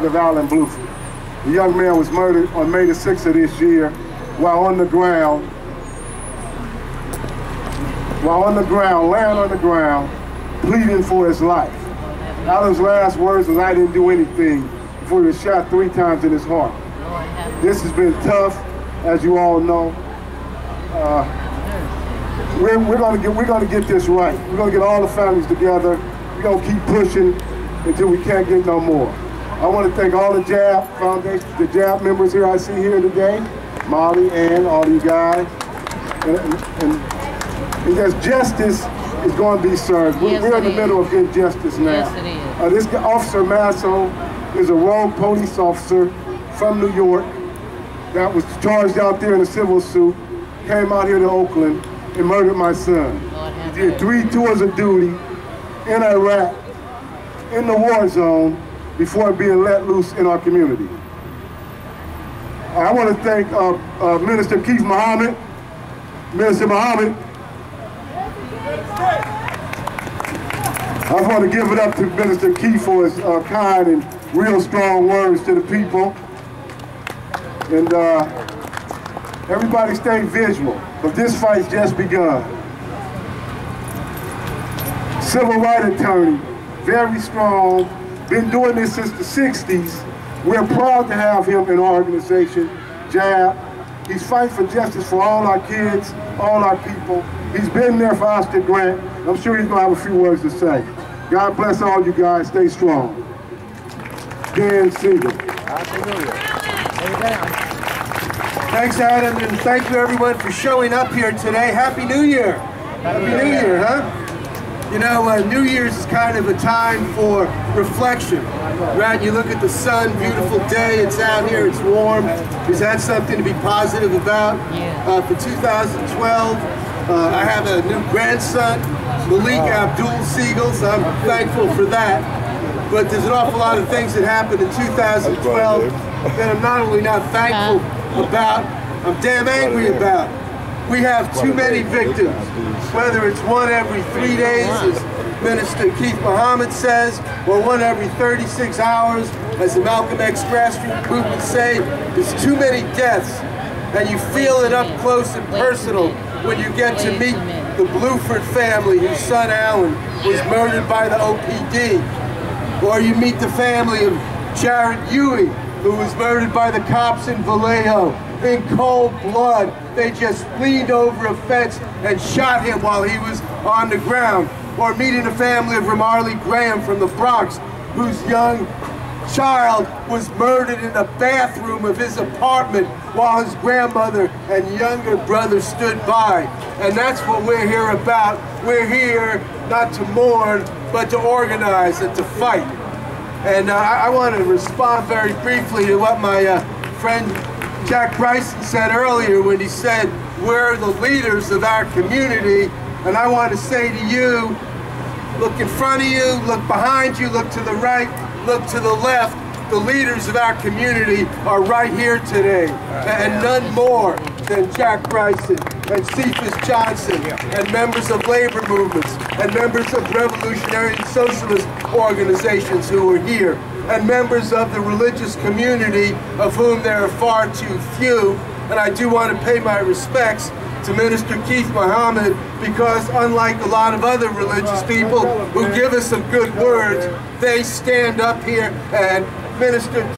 of Allen Bluford. The young man was murdered on May the 6th of this year while on the ground, laying on the ground, pleading for his life. Allen's last words was, "I didn't do anything," before he was shot 3 times in his heart. This has been tough, as you all know. We're gonna get this right. We're gonna get all the families together. We're gonna keep pushing until we can't get no more. I want to thank all the JAB Foundation, the JAB members here I see here today, Molly, and all you guys. And because justice is going to be served. Yes, we're in the middle of getting justice now. Yes, it is. This Officer Masso is a rogue police officer from New York that was charged out there in a civil suit, came out here to Oakland and murdered my son. He did 3 tours of duty in Iraq, in the war zone, before being let loose in our community. I want to thank Minister Keith Muhammad. Minister Muhammad, I want to give it up to Minister Keith for his kind and real strong words to the people. And everybody stay visual, but this fight's just begun. Civil rights attorney, very strong, been doing this since the 60s. We're proud to have him in our organization, JAB. He's fighting for justice for all our kids, all our people. He's been there for Oscar Grant. I'm sure he's going to have a few words to say. God bless all you guys. Stay strong. Dan Siegel. Thanks, Adam, and thank you everyone for showing up here today. Happy New Year. Happy New Year, huh? You know, New Year's is kind of a time for reflection, right? You look at the sun, beautiful day, it's out here, it's warm. Is that something to be positive about? For 2012, I have a new grandson, Malik Abdul Siegel, so I'm thankful for that. But there's an awful lot of things that happened in 2012 that I'm not only not thankful about, I'm damn angry about. We have too many victims, whether it's 1 every 3 days, as Minister Keith Muhammad says, or 1 every 36 hours, as the Malcolm X grassroots movement say. There's too many deaths, and you feel it up close and personal when you get to meet the Bluford family whose son Alan was murdered by the OPD, or you meet the family of Jared Huey, who was murdered by the cops in Vallejo in cold blood. They just leaned over a fence and shot him while he was on the ground. Or meeting the family of Ramarley Graham from the Bronx, whose young child was murdered in the bathroom of his apartment while his grandmother and younger brother stood by. And that's what we're here about. We're here not to mourn, but to organize and to fight. And I want to respond very briefly to what my friend Jack Bryson said earlier when he said, we're the leaders of our community. And I want to say to you, look in front of you, look behind you, look to the right, look to the left. The leaders of our community are right here today. And none more than Jack Bryson and Cephas Johnson and members of labor movements and members of revolutionary and socialist organizations who are here, and members of the religious community, of whom there are far too few. And I do want to pay my respects to Minister Keith Muhammad, because unlike a lot of other religious people who give us some good words, they stand up here and Minister